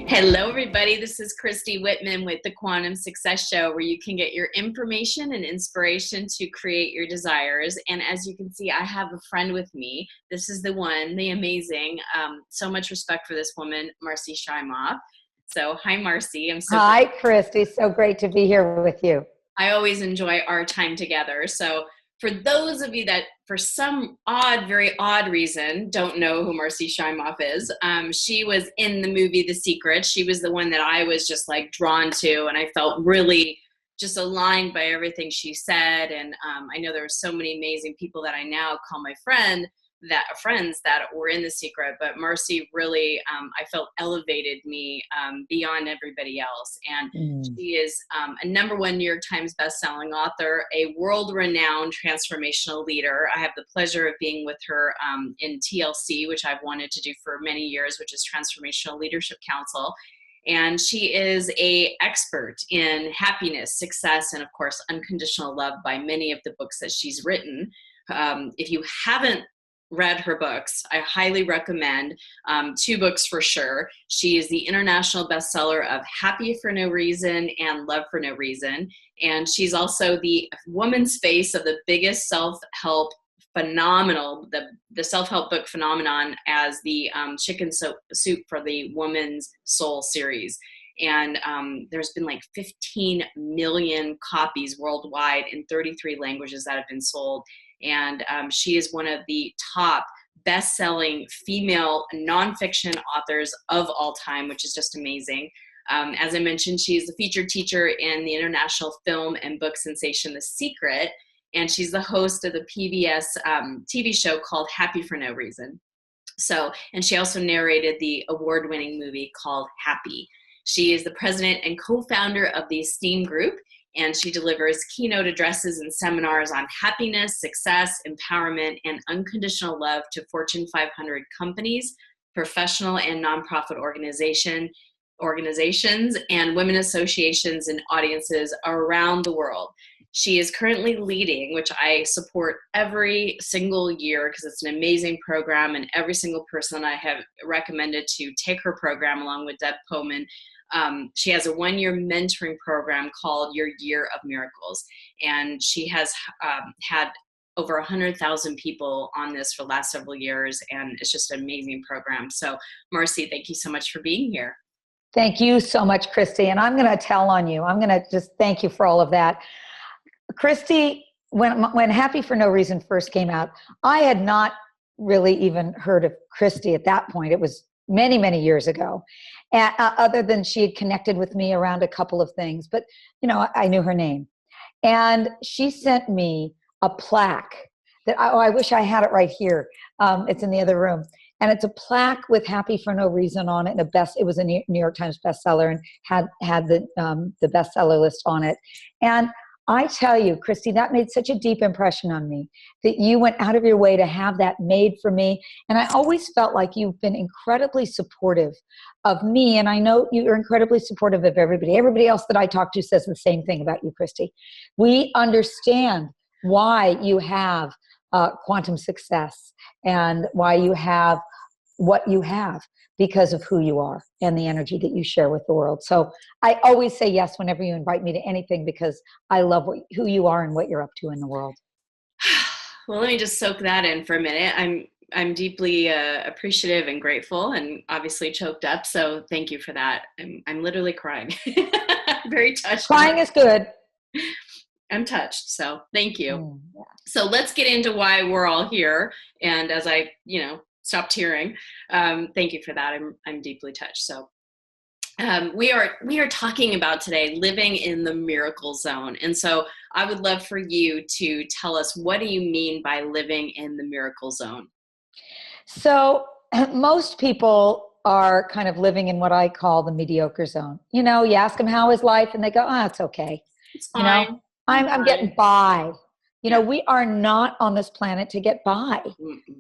Hello, everybody. This is Christy Whitman with the Quantum Success Show, where you can get your information and inspiration to create your desires. And as you can see, I have a friend with me. This is the one, the amazing, so much respect for this woman, Marci Shimoff. So, hi, Marci. Hi, Christy. So great to be here with you. I always enjoy our time together. So, for those of you that, for some very odd reason, don't know who Marci Shimoff is, she was in the movie The Secret. She was the one that I was just like drawn to, and I felt really just aligned by everything she said. And I know there were so many amazing people that I now call my friends that were in The Secret, but Marci really, I felt elevated me beyond everybody else. And she is a #1 New York Times bestselling author, a world-renowned transformational leader. I have the pleasure of being with her in TLC, which I've wanted to do for many years, which is Transformational Leadership Council. And she is an expert in happiness, success, and of course, unconditional love by many of the books that she's written. If you haven't read her books, I highly recommend 2 books for sure. She is the international bestseller of Happy for No Reason and Love for No Reason. And she's also the woman's face of the biggest self-help phenomenal, the self-help book phenomenon as the chicken soup for the Woman's Soul series. And there's been like 15 million copies worldwide in 33 languages that have been sold. And she is one of the top best-selling female nonfiction authors of all time, which is just amazing. As I mentioned, she is the featured teacher in the international film and book sensation The Secret, and she's the host of the PBS TV show called Happy for No Reason. And she also narrated the award-winning movie called Happy. She is the president and co-founder of the Esteem Group, and she delivers keynote addresses and seminars on happiness, success, empowerment, and unconditional love to Fortune 500 companies, professional and nonprofit organizations, and women associations and audiences around the world. She is currently leading, which I support every single year because it's an amazing program, and every single person I have recommended to take her program along with Deb Poman. She has a 1-year mentoring program called Your Year of Miracles. And she has had over 100,000 people on this for the last several years. And it's just an amazing program. So Marci, thank you so much for being here. Thank you so much, Christy. And I'm going to tell on you. I'm going to just thank you for all of that. Christy, when Happy for No Reason first came out, I had not really even heard of Christy at that point. It was many, many years ago. Other than she had connected with me around a couple of things, but I knew her name. And she sent me a plaque that I wish I had it right here. It's in the other room, and it's a plaque with Happy for No Reason on it, and it was a New York Times bestseller and had the bestseller list on it. And I tell you, Christy, that made such a deep impression on me that you went out of your way to have that made for me. And I always felt like you've been incredibly supportive of me. And I know you're incredibly supportive of everybody. Everybody else that I talk to says the same thing about you, Christy. We understand why you have quantum success and why you have what you have, because of who you are and the energy that you share with the world. So I always say yes whenever you invite me to anything, because I love who you are and what you're up to in the world. Well, let me just soak that in for a minute. I'm deeply appreciative and grateful, and obviously choked up. So thank you for that. I'm literally crying. Very touched. Crying is good. I'm touched. So thank you. Yeah. So let's get into why we're all here. And as I, stopped tearing. Thank you for that. I'm deeply touched. So we are talking about today living in the miracle zone. And so I would love for you to tell us, what do you mean by living in the miracle zone? So most people are kind of living in what I call the mediocre zone. You ask them how is life and they go, it's okay. It's fine. I'm getting by. We are not on this planet to get by.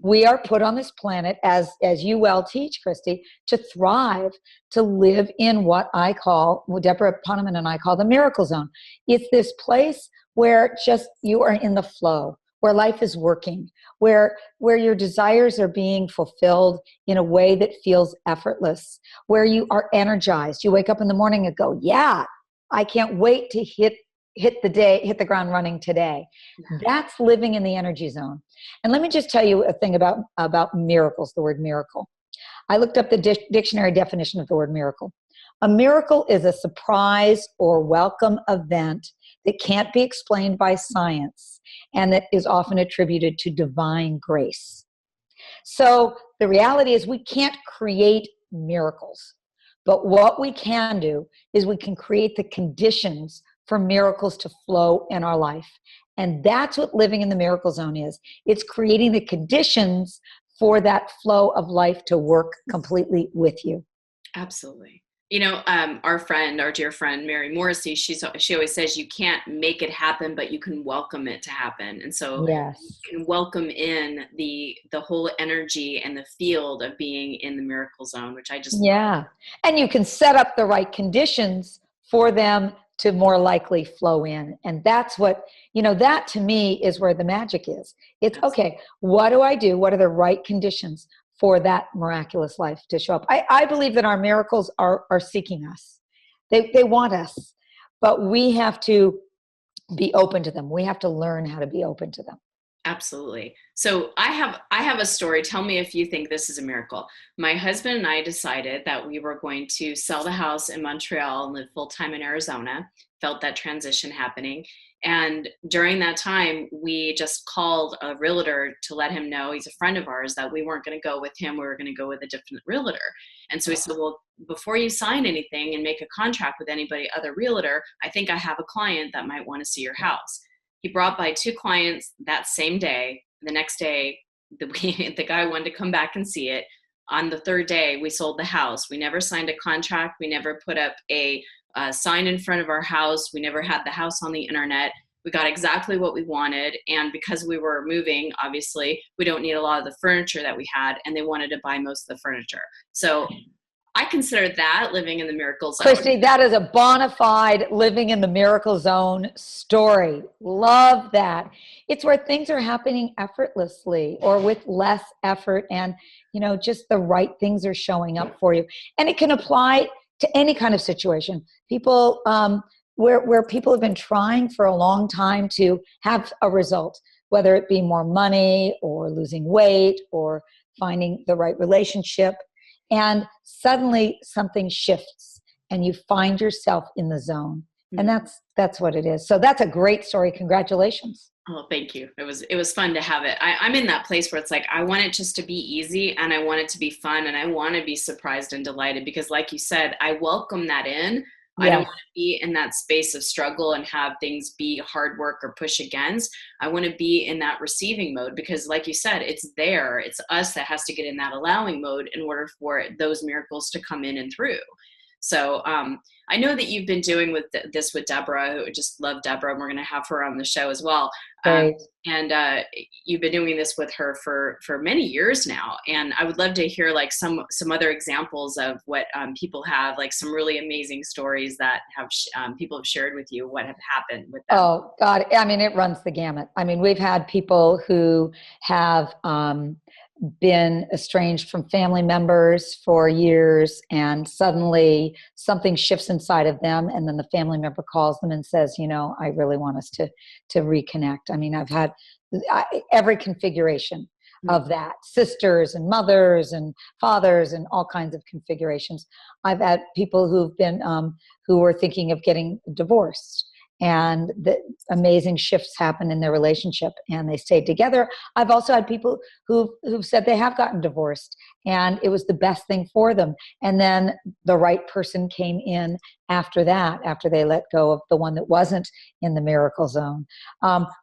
We are put on this planet, as you well teach, Christy, to thrive, to live in what I call, Deborah Poneman and I call the miracle zone. It's this place where just you are in the flow, where life is working, where your desires are being fulfilled in a way that feels effortless, where you are energized. You wake up in the morning and go, yeah, I can't wait to hit the ground running today. That's living in the energy zone. And let me just tell you a thing about miracles, the word miracle. I looked up the dictionary definition of the word miracle. A miracle is a surprise or welcome event that can't be explained by science and that is often attributed to divine grace. So the reality is we can't create miracles, but what we can do is we can create the conditions for miracles to flow in our life. And that's what living in the miracle zone is. It's creating the conditions for that flow of life to work completely with you. Absolutely. You know, our dear friend, Mary Morrissey, she always says you can't make it happen, but you can welcome it to happen. And so Yes, you can welcome in the whole energy and the field of being in the miracle zone, which I just yeah. And you can set up the right conditions for them to more likely flow in. And that's what, that to me is where the magic is. It's okay, what do I do? What are the right conditions for that miraculous life to show up? I believe that our miracles are seeking us. They want us, but we have to be open to them. We have to learn how to be open to them. Absolutely. So I have a story. Tell me if you think this is a miracle. My husband and I decided that we were going to sell the house in Montreal and live full-time in Arizona. Felt that transition happening. And during that time, we just called a realtor to let him know, he's a friend of ours, that we weren't going to go with him. We were going to go with a different realtor. And so we said, well, before you sign anything and make a contract with anybody other realtor, I think I have a client that might want to see your house. He brought by 2 clients that same day. The next day, the guy wanted to come back and see it. On the 3rd day, we sold the house. We never signed a contract. We never put up a sign in front of our house. We never had the house on the internet. We got exactly what we wanted. And because we were moving, obviously, we don't need a lot of the furniture that we had. And they wanted to buy most of the furniture. So I consider that living in the miracle zone. Christy, that is a bona fide living in the miracle zone story. Love that. It's where things are happening effortlessly or with less effort, and just the right things are showing up for you. And it can apply to any kind of situation. People where people have been trying for a long time to have a result, whether it be more money or losing weight or finding the right relationship. And suddenly something shifts and you find yourself in the zone. And that's what it is. So that's a great story. Congratulations. Oh, thank you. It was fun to have it. I'm in that place where it's like, I want it just to be easy and I want it to be fun and I want to be surprised and delighted because like you said, I welcome that in. Yes. I don't want to be in that space of struggle and have things be hard work or push against. I want to be in that receiving mode because like you said, it's there. It's us that has to get in that allowing mode in order for those miracles to come in and through. So I know that you've been doing this with Deborah, who just love Deborah, and we're going to have her on the show as well. And you've been doing this with her for many years now. And I would love to hear like some other examples of what people have, like some really amazing stories that have people have shared with you, what have happened with them. Oh God. I mean, it runs the gamut. I mean, we've had people who have been estranged from family members for years, and suddenly something shifts inside of them, and then the family member calls them and says, I really want us to reconnect. I mean, I've had every configuration of that, sisters and mothers and fathers and all kinds of configurations. I've had people who've been who were thinking of getting divorced, and the amazing shifts happen in their relationship and they stayed together. I've also had people who've said they have gotten divorced and it was the best thing for them. And then the right person came in after that, after they let go of the one that wasn't in the miracle zone.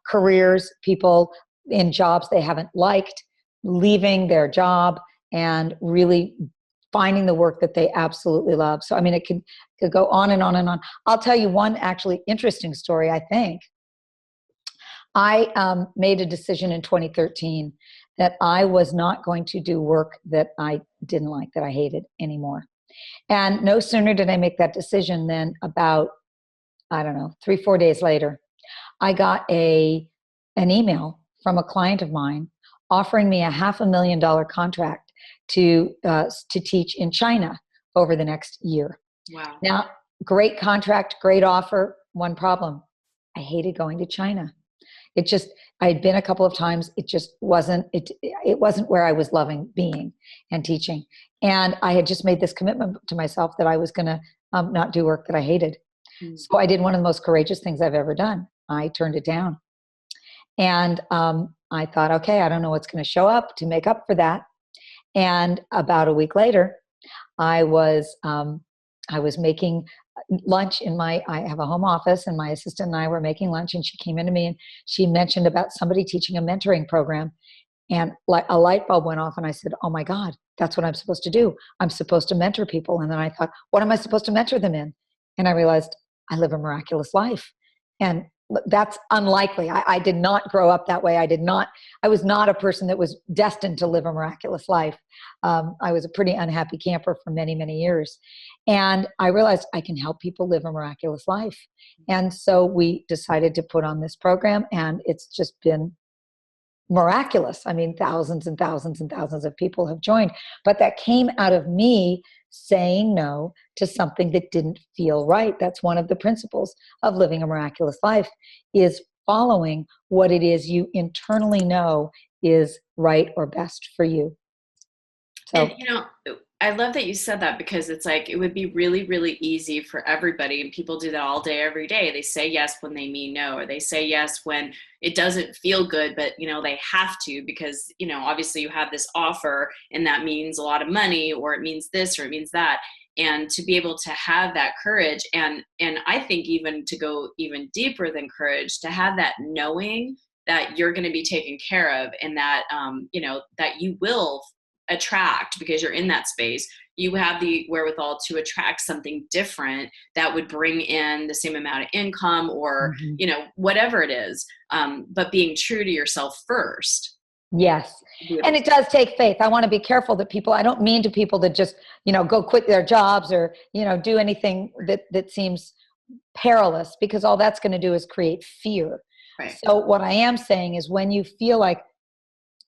Careers, people in jobs they haven't liked, leaving their job and really finding the work that they absolutely love. So, I mean, it could go on and on and on. I'll tell you one actually interesting story, I think. I made a decision in 2013 that I was not going to do work that I didn't like, that I hated anymore. And no sooner did I make that decision than about, 3-4 days later, I got an email from a client of mine offering me a $500,000 contract to teach in China over the next year. Wow. Now, great contract, great offer. One problem: I hated going to China. I had been a couple of times. It just wasn't, it wasn't where I was loving being and teaching. And I had just made this commitment to myself that I was going to not do work that I hated. So I did one of the most courageous things I've ever done. I turned it down. And I thought, okay, I don't know what's going to show up to make up for that. And about a week later, I was making lunch I have a home office, and my assistant and I were making lunch, and she came into me and she mentioned about somebody teaching a mentoring program, and like a light bulb went off, and I said, oh my God, that's what I'm supposed to do. I'm supposed to mentor people. And then I thought, what am I supposed to mentor them in? And I realized I live a miraculous life. And that's unlikely. I did not grow up that way. I was not a person that was destined to live a miraculous life. I was a pretty unhappy camper for many, many years. And I realized I can help people live a miraculous life. And so we decided to put on this program, and it's just been miraculous. I mean, thousands and thousands and thousands of people have joined, but that came out of me saying no to something that didn't feel right. That's one of the principles of living a miraculous life, is following what it is you internally know is right or best for you. So, and I love that you said that, because it's like, it would be really, really easy for everybody. And people do that all day, every day. They say yes when they mean no, or they say yes when it doesn't feel good, but they have to, because, obviously you have this offer and that means a lot of money, or it means this, or it means that. And to be able to have that courage, and I think even to go even deeper than courage, to have that knowing that you're going to be taken care of, and that, that you will attract, because you're in that space, you have the wherewithal to attract something different that would bring in the same amount of income, or whatever it is, but being true to yourself first. yes. And it does take faith. I want to be careful that I don't mean to people that just go quit their jobs, or do anything that seems perilous, because all that's going to do is create fear. Right. So what I am saying is, when you feel like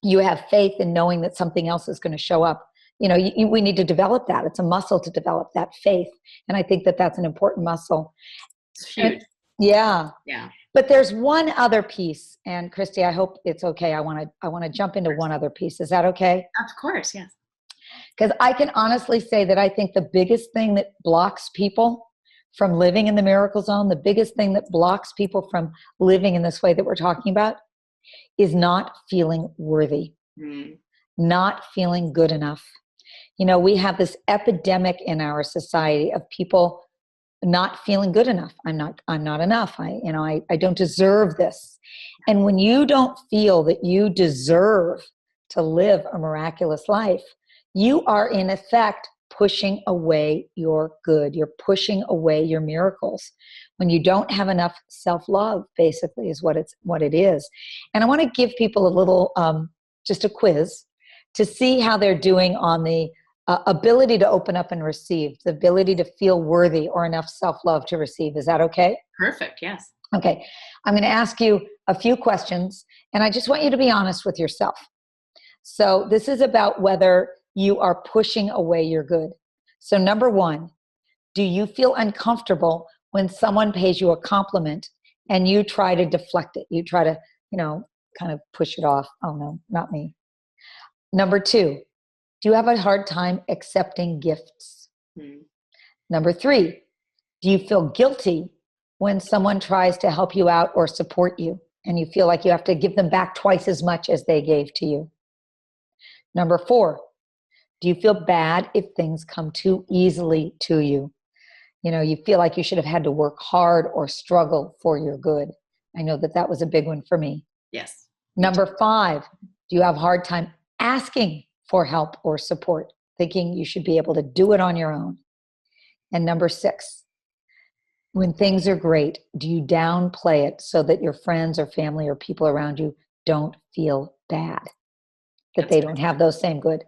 you have faith in knowing that something else is going to show up, we need to develop that. It's a muscle to develop that faith. And I think that that's an important muscle. It's huge. Yeah. But there's one other piece, and Christy, I hope it's okay. I want to jump into one other piece. Is that okay? Of course. Yes. Because I can honestly say that I think the biggest thing that blocks people from living in the miracle zone, the biggest thing that blocks people from living in this way that we're talking about, is not feeling worthy, not feeling good enough. We have this epidemic in our society of people not feeling good enough. I'm not enough. I don't deserve this. And when you don't feel that you deserve to live a miraculous life, you are in effect pushing away your good. You're pushing away your miracles. When you don't have enough self-love, basically, is what it is. And I want to give people a little, just a quiz to see how they're doing on the ability to open up and receive, the ability to feel worthy or enough self-love to receive. Is that okay? Perfect. Yes. Okay. I'm going to ask you a few questions, and I just want you to be honest with yourself. So this is about whether you are pushing away your good. So number one, do you feel uncomfortable when someone pays you a compliment and you try to deflect it? You try to, kind of push it off. Oh no, not me. Number two, do you have a hard time accepting gifts? Number three, do you feel guilty when someone tries to help you out or support you and you feel like you have to give them back twice as much as they gave to you? Number four, do you feel bad if things come too easily to you? You feel like you should have had to work hard or struggle for your good. I know that was a big one for me. Yes. Number five, do you have a hard time asking for help or support, thinking you should be able to do it on your own? And number six, when things are great, do you downplay it so that your friends or family or people around you don't feel bad that they don't have those same good?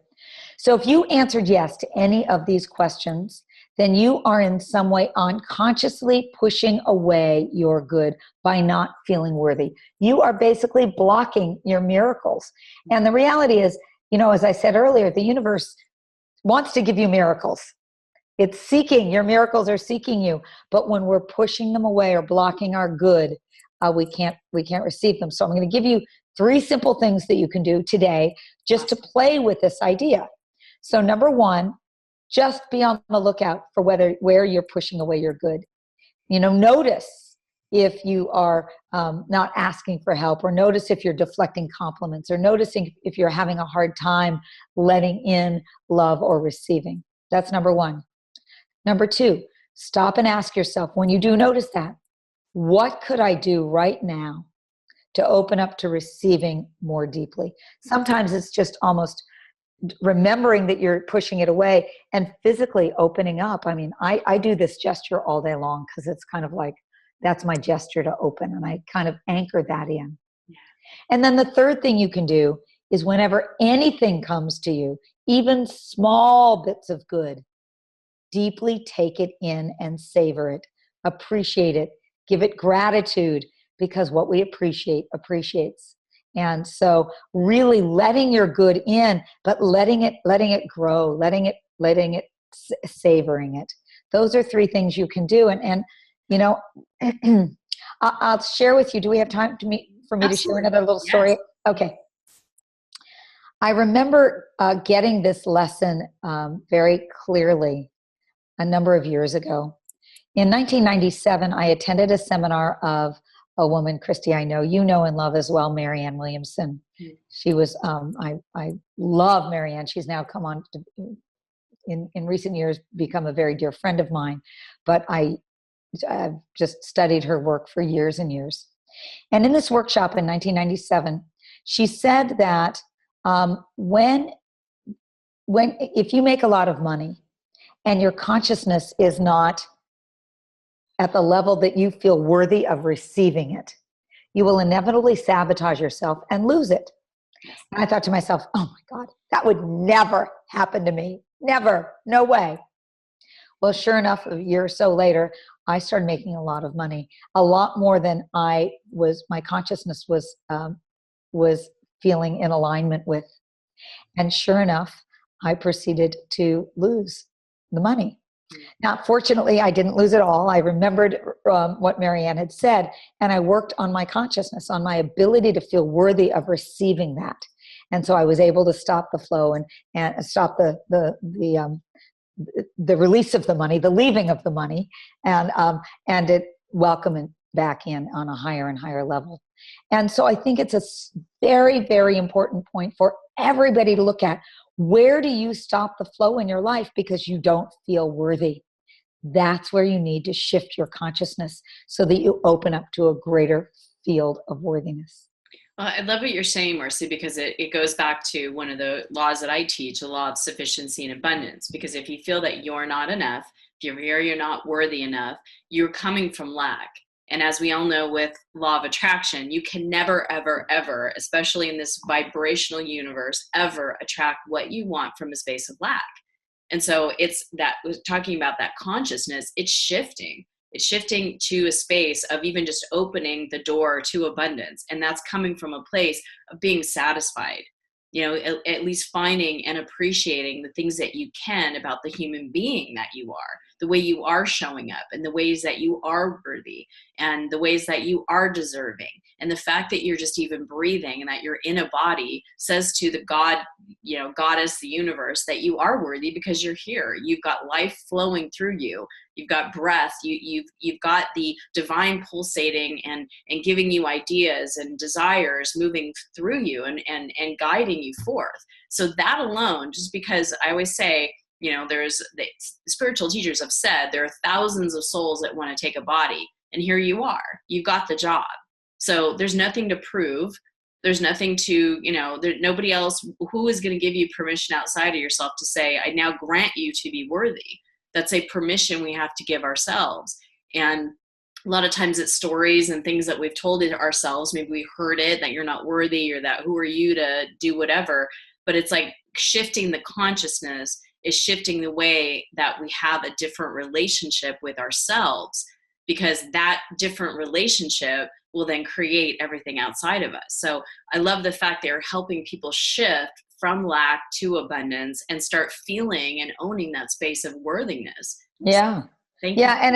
So if you answered yes to any of these questions, then you are in some way unconsciously pushing away your good by not feeling worthy. You are basically blocking your miracles. And the reality is, as I said earlier, the universe wants to give you miracles. It's seeking, your miracles are seeking you. But when we're pushing them away or blocking our good, we can't receive them. So I'm going to give you 3 simple things that you can do today just to play with this idea. So number 1, just be on the lookout for where you're pushing away your good. Notice if you are not asking for help, or notice if you're deflecting compliments, or noticing if you're having a hard time letting in love or receiving. That's number 1. Number 2, stop and ask yourself, when you do notice that, what could I do right now to open up to receiving more deeply? Sometimes it's just almost remembering that you're pushing it away and physically opening up. I mean, I do this gesture all day long because it's kind of like, that's my gesture to open, and I kind of anchor that in. Yeah. And then the third thing you can do is whenever anything comes to you, even small bits of good, deeply take it in and savor it, appreciate it, give it gratitude, because what we appreciate appreciates. And so really letting your good in, but letting it grow, savoring it. Those are 3 things you can do. And I'll share with you. Do we have time for me Absolutely. To share another little story? Yes. Okay. I remember getting this lesson very clearly a number of years ago. In 1997, I attended a seminar of a woman, Christy, I know you know and love as well, Marianne Williamson. She was, I love Marianne. She's now come on to, in recent years, become a very dear friend of mine. But I've just studied her work for years and years. And in this workshop in 1997, she said that if you make a lot of money and your consciousness is not at the level that you feel worthy of receiving it, you will inevitably sabotage yourself and lose it. And I thought to myself, oh my God, that would never happen to me. Never. No way. Well, sure enough, a year or so later, I started making a lot of money, a lot more than my consciousness was feeling in alignment with. And sure enough, I proceeded to lose the money. Now, fortunately, I didn't lose it all. I remembered what Marianne had said, and I worked on my consciousness, on my ability to feel worthy of receiving that. And so I was able to stop the flow and stop the release of the money, the leaving of the money, and it welcome it back in on a higher and higher level. And so I think it's a very, very important point for everybody to look at. Where do you stop the flow in your life because you don't feel worthy? That's where you need to shift your consciousness so that you open up to a greater field of worthiness. Well, I love what you're saying, Marci, because it goes back to one of the laws that I teach, the law of sufficiency and abundance. Because if you feel that you're not enough, if you hear you're not worthy enough, you're coming from lack. And as we all know with law of attraction, you can never, ever, ever, especially in this vibrational universe, ever attract what you want from a space of lack. And so it's that, talking about that consciousness, it's shifting. It's shifting to a space of even just opening the door to abundance. And that's coming from a place of being satisfied, at least finding and appreciating the things that you can about the human being that you are, the way you are showing up, and the ways that you are worthy, and the ways that you are deserving. And the fact that you're just even breathing and that you're in a body says to the God, Goddess, the universe, that you are worthy because you're here. You've got life flowing through you. You've got breath. You've got the divine pulsating and giving you ideas and desires moving through you and guiding you forth. So that alone, just because I always say, the spiritual teachers have said there are thousands of souls that want to take a body, and here you are. You've got the job. So there's nothing to prove. There's nothing to, nobody else who is going to give you permission outside of yourself to say, I now grant you to be worthy. That's a permission we have to give ourselves. And a lot of times it's stories and things that we've told it ourselves. Maybe we heard it, that you're not worthy, or that who are you to do whatever. But it's like shifting the consciousness is shifting the way that we have a different relationship with ourselves, because that different relationship will then create everything outside of us. So I love the fact they're helping people shift from lack to abundance and start feeling and owning that space of worthiness. Yeah. Thank you. Yeah. And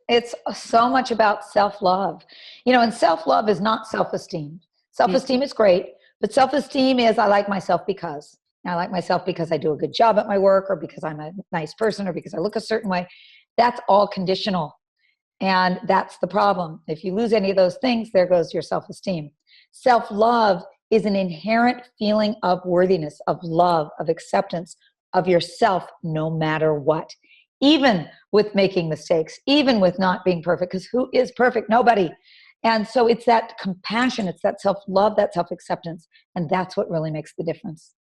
it's so much about self-love, and self-love is not self-esteem. Self-esteem is great, but self-esteem is, I like myself because I do a good job at my work, or because I'm a nice person, or because I look a certain way. That's all conditional. And that's the problem. If you lose any of those things, there goes your self-esteem. Self-love is an inherent feeling of worthiness, of love, of acceptance of yourself, no matter what. Even with making mistakes, even with not being perfect, because who is perfect? Nobody. And so it's that compassion, it's that self-love, that self-acceptance, and that's what really makes the difference.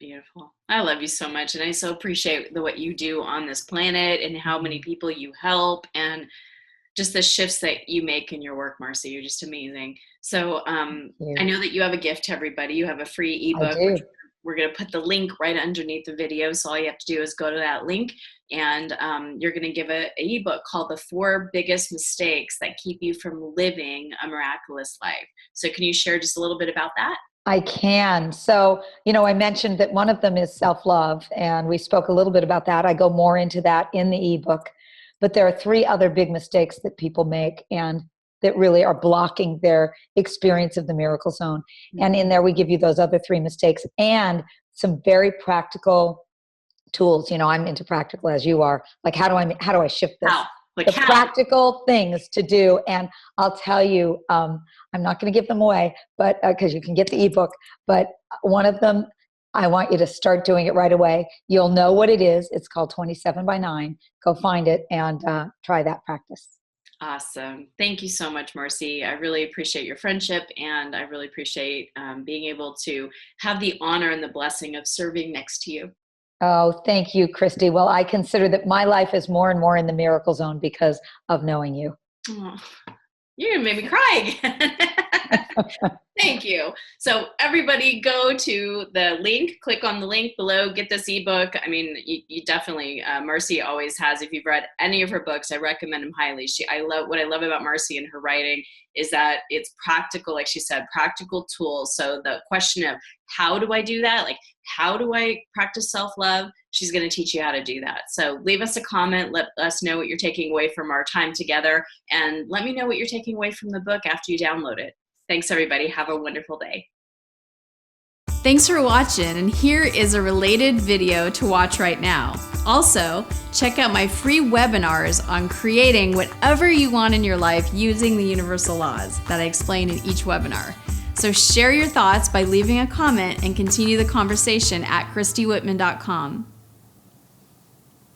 Beautiful. I love you so much, and I so appreciate what you do on this planet and how many people you help, and just the shifts that you make in your work, Marci. You're just amazing. So I know that you have a gift to everybody. You have a free ebook. We're going to put the link right underneath the video. So all you have to do is go to that link, and you're going to give an ebook called The 4 Biggest Mistakes That Keep You from Living a Miraculous Life. So can you share just a little bit about that? I can. So, I mentioned that one of them is self-love, and we spoke a little bit about that. I go more into that in the ebook. But there are 3 other big mistakes that people make, and that really are blocking their experience of the miracle zone. Mm-hmm. And in there, we give you those other 3 mistakes and some very practical tools. I'm into practical as you are. Like, how do I shift this? Practical things to do. And I'll tell you, I'm not going to give them away, but because you can get the ebook, but one of them, I want you to start doing it right away. You'll know what it is. It's called 27/9. Go find it and try that practice. Awesome. Thank you so much, Marci. I really appreciate your friendship, and I really appreciate being able to have the honor and the blessing of serving next to you. Oh, thank you, Christy. Well, I consider that my life is more and more in the miracle zone because of knowing you. Oh, you're going to make me cry again. Thank you. So everybody go to the link, click on the link below, get this ebook. I mean, you definitely, Marci always has, if you've read any of her books, I recommend them highly. What I love about Marci and her writing is that it's practical, like she said, practical tools. So the question of how do I do that? Like, how do I practice self-love? She's going to teach you how to do that. So leave us a comment. Let us know what you're taking away from our time together. And let me know what you're taking away from the book after you download it. Thanks, everybody. Have a wonderful day. Thanks for watching. And here is a related video to watch right now. Also, check out my free webinars on creating whatever you want in your life using the universal laws that I explain in each webinar. So share your thoughts by leaving a comment and continue the conversation at ChristyWhitman.com.